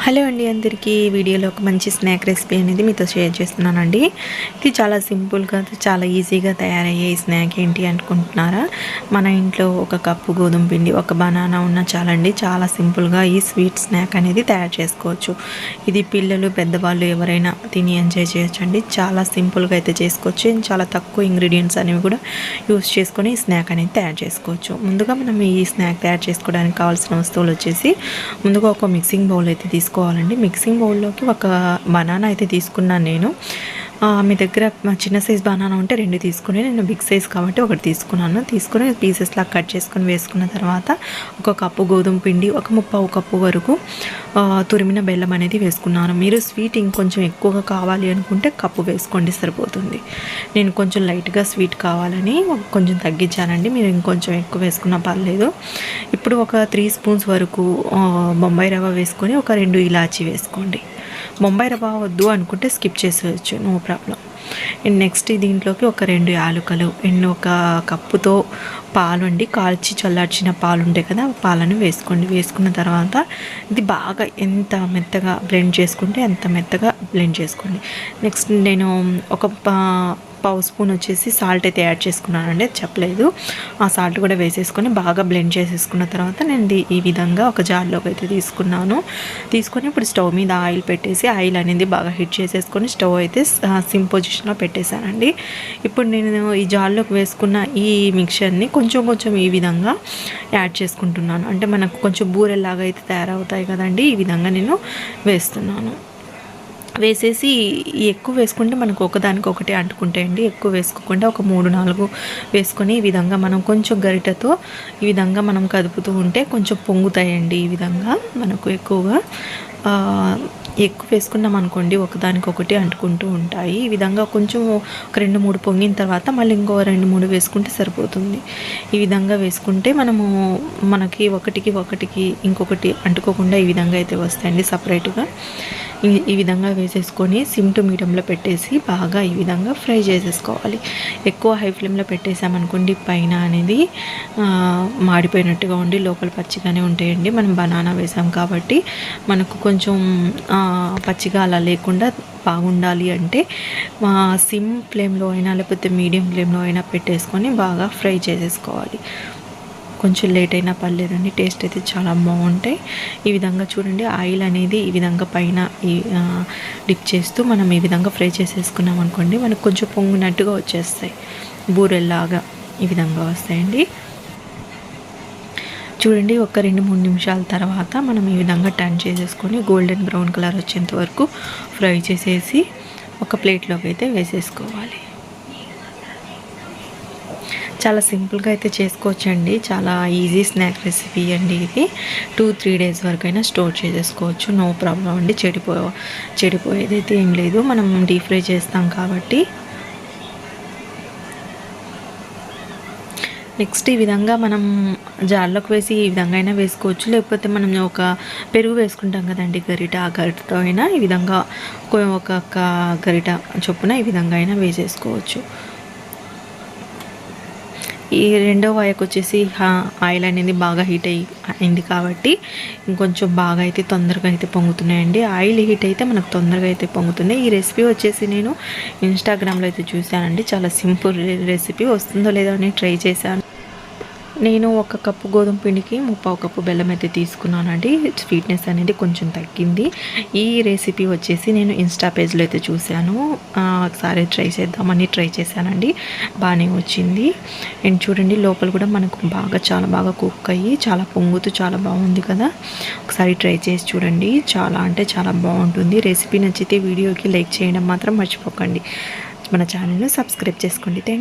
Hello అండి అందరికీ వీడియోలో ఒక మంచి స్నాక్ రెసిపీ అనేది మీతో షేర్ చేస్తున్నానండి. ఇది చాలా సింపుల్గా చాలా ఈజీగా తయారయ్యే ఈ స్నాక్ ఏంటి అనుకుంటున్నారా? మన ఇంట్లో ఒక కప్పు గోధుమ పిండి, ఒక బనానా ఉన్న చాలండి. చాలా సింపుల్గా ఈ స్వీట్ స్నాక్ అనేది తయారు చేసుకోవచ్చు. ఇది పిల్లలు పెద్దవాళ్ళు ఎవరైనా తిని ఎంజాయ్ చేయొచ్చండి. చాలా సింపుల్గా అయితే చేసుకోవచ్చు. చాలా తక్కువ ఇంగ్రీడియంట్స్ అనేవి కూడా యూస్ చేసుకొని ఈ స్నాక్ అనేది తయారు చేసుకోవచ్చు. ముందుగా మనం ఈ స్నాక్ తయారు చేసుకోవడానికి కావాల్సిన వస్తువులు వచ్చేసి ముందుగా ఒక మిక్సింగ్ బౌల్ అయితే తీసుకోవాలండి. మిక్సింగ్ బౌల్లోకి ఒక బనానా అయితే తీసుకున్నాను నేను. మీ దగ్గర చిన్న సైజ్ బనానా ఉంటే 2 తీసుకుని, నేను బిగ్ సైజ్ కాబట్టి ఒకటి తీసుకున్నాను. తీసుకుని పీసెస్లా కట్ చేసుకొని వేసుకున్న తర్వాత ఒక కప్పు గోధుమ పిండి, ఒక 3/4 కప్పు వరకు తురిమిన బెల్లం అనేది వేసుకున్నాను. మీరు స్వీట్ ఇంకొంచెం ఎక్కువగా కావాలి అనుకుంటే కప్పు వేసుకోండి, సరిపోతుంది. నేను కొంచెం లైట్గా స్వీట్ కావాలని కొంచెం తగ్గించానండి. మీరు ఇంకొంచెం ఎక్కువ వేసుకున్నా పర్లేదు. ఇప్పుడు ఒక 3 స్పూన్స్ వరకు బొంబాయి రవ్వ వేసుకొని ఒక 2 ఇలాచీ వేసుకోండి. బొంబాయి రవ్వ వద్దు అనుకుంటే స్కిప్ చేసేయచ్చు, నో ప్రాబ్లం. అండ్ నెక్స్ట్ దీంట్లోకి ఒక 2 యాలకులు అండ్ ఒక కప్పుతో పాలు అండి, కాల్చి చల్లార్చిన పాలు ఉంటాయి కదా, పాలను వేసుకోండి. వేసుకున్న తర్వాత ఇది బాగా ఎంత మెత్తగా బ్లెండ్ చేసుకుంటే అంత మెత్తగా బ్లెండ్ చేసుకోండి. నెక్స్ట్ నేను ఒక పావు స్పూన్ వచ్చేసి సాల్ట్ అయితే యాడ్ చేసుకున్నానండి, చెప్పలేదు. ఆ సాల్ట్ కూడా వేసేసుకొని బాగా బ్లెండ్ చేసేసుకున్న తర్వాత నేను ఈ విధంగా ఒక జార్లోకి అయితే తీసుకొని ఇప్పుడు స్టవ్ మీద ఆయిల్ పెట్టేసి ఆయిల్ అనేది బాగా హీట్ చేసేసుకొని స్టవ్ అయితే సిమ్ పొజిషన్లో పెట్టేశానండి. ఇప్పుడు నేను ఈ జార్లోకి వేసుకున్న ఈ మిక్చర్ని కొంచెం ఈ విధంగా యాడ్ చేసుకుంటున్నాను. అంటే మనకు కొంచెం బూరెల్లాగా అయితే తయారవుతాయి కదండి, ఈ విధంగా నేను వేస్తున్నాను. వేసేసి ఎక్కువ వేసుకుంటే మనకు ఒకదానికొకటి అంటుకుంటాయండి. ఎక్కువ వేసుకోకుండా ఒక 3-4 వేసుకొని ఈ విధంగా మనం కొంచెం గరిటెతో ఈ విధంగా మనం కదుపుతూ ఉంటే కొంచెం పొంగుతాయండి. ఈ విధంగా మనకు ఎక్కువ వేసుకున్నాం అనుకోండి ఒకదానికొకటి అంటుకుంటూ ఉంటాయి. ఈ విధంగా కొంచెం ఒక 2-3 పొంగిన తర్వాత మళ్ళీ ఇంకో 2-3 వేసుకుంటే సరిపోతుంది. ఈ విధంగా వేసుకుంటే మనకి ఒకటికి ఇంకొకటి అంటుకోకుండా ఈ విధంగా అయితే వస్తాయండి సపరేట్గా. ఈ విధంగా వేసేసుకొని సిమ్ టు మీడియంలో పెట్టేసి బాగా ఈ విధంగా ఫ్రై చేసేసుకోవాలి. ఎక్కువ హై ఫ్లేమ్లో పెట్టేసామనుకోండి పైన అనేది మాడిపోయినట్టుగా ఉండి లోపల పచ్చిగానే ఉంటాయండి. మనం బనానా వేసాం కాబట్టి మనకు కొంచెం పచ్చిగా అలా లేకుండా బాగుండాలి అంటే సిమ్ ఫ్లేమ్లో అయినా లేకపోతే మీడియం ఫ్లేమ్లో అయినా పెట్టేసుకొని బాగా ఫ్రై చేసేసుకోవాలి. కొంచెం లేట్ అయినా పర్లేదండి, టేస్ట్ అయితే చాలా బాగుంటాయి. ఈ విధంగా చూడండి, ఆయిల్ అనేది ఈ విధంగా పైన డిప్ చేస్తూ మనం ఈ విధంగా ఫ్రై చేసేసుకున్నాం అనుకోండి మనకు కొంచెం పొంగినట్టుగా వచ్చేస్తాయి, బూరెల్లాగా ఈ విధంగా వస్తాయండి. చూడండి, ఒక 2-3 నిమిషాల తర్వాత మనం ఈ విధంగా టర్న్ చేసేసుకొని గోల్డెన్ బ్రౌన్ కలర్ వచ్చేంత వరకు ఫ్రై చేసేసి ఒక ప్లేట్లోకి అయితే వేసేసుకోవాలి. చాలా సింపుల్గా అయితే చేసుకోవచ్చండి. చాలా ఈజీ స్నాక్ రెసిపీ అండి ఇది. 2-3 డేస్ వరకు అయినా స్టోర్ చేసేసుకోవచ్చు, నో ప్రాబ్లం అండి. చెడిపోయేదైతే ఏం లేదు, మనం డీప్ ఫ్రై చేస్తాం కాబట్టి. నెక్స్ట్ ఈ విధంగా మనం జార్లోకి వేసి ఈ విధంగా అయినా వేసుకోవచ్చు, లేకపోతే మనం ఒక పెరుగు వేసుకుంటాం కదండి గరిట, ఆ గరిటతో అయినా ఈ విధంగా ఒక గరిట చొప్పున ఈ విధంగా అయినా వేసేసుకోవచ్చు. ఈ రెండో వాయకు వచ్చేసి ఆయిల్ అనేది బాగా హీట్ అయింది కాబట్టి ఇంకొంచెం బాగా అయితే తొందరగా అయితే పొంగుతున్నాయండి. ఆయిల్ హీట్ అయితే మనకు తొందరగా అయితే పొంగుతున్నాయి. ఈ రెసిపీ వచ్చేసి నేను ఇన్స్టాగ్రామ్లో అయితే చూశానండి. చాలా సింపుల్ రెసిపీ, వస్తుందో లేదో అని ట్రై చేశాను. నేను ఒక కప్పు గోధుమ పిండికి 3/4 కప్పు బెల్లం అయితే తీసుకున్నానండి. స్వీట్నెస్ అనేది కొంచెం తగ్గింది. ఈ రెసిపీ వచ్చేసి నేను ఇన్స్టా పేజ్లో అయితే చూశాను. ఒకసారి ట్రై చేశానండి, బాగానే వచ్చింది. అండ్ చూడండి, లోపల కూడా మనకు చాలా బాగా కుక్ అయ్యి చాలా పొంగుతూ చాలా బాగుంది కదా. ఒకసారి ట్రై చేసి చూడండి, చాలా అంటే చాలా బాగుంటుంది. రెసిపీ నచ్చితే వీడియోకి లైక్ చేయడం మాత్రం మర్చిపోకండి. మన ఛానల్ను సబ్స్క్రైబ్ చేసుకోండి. Thank you.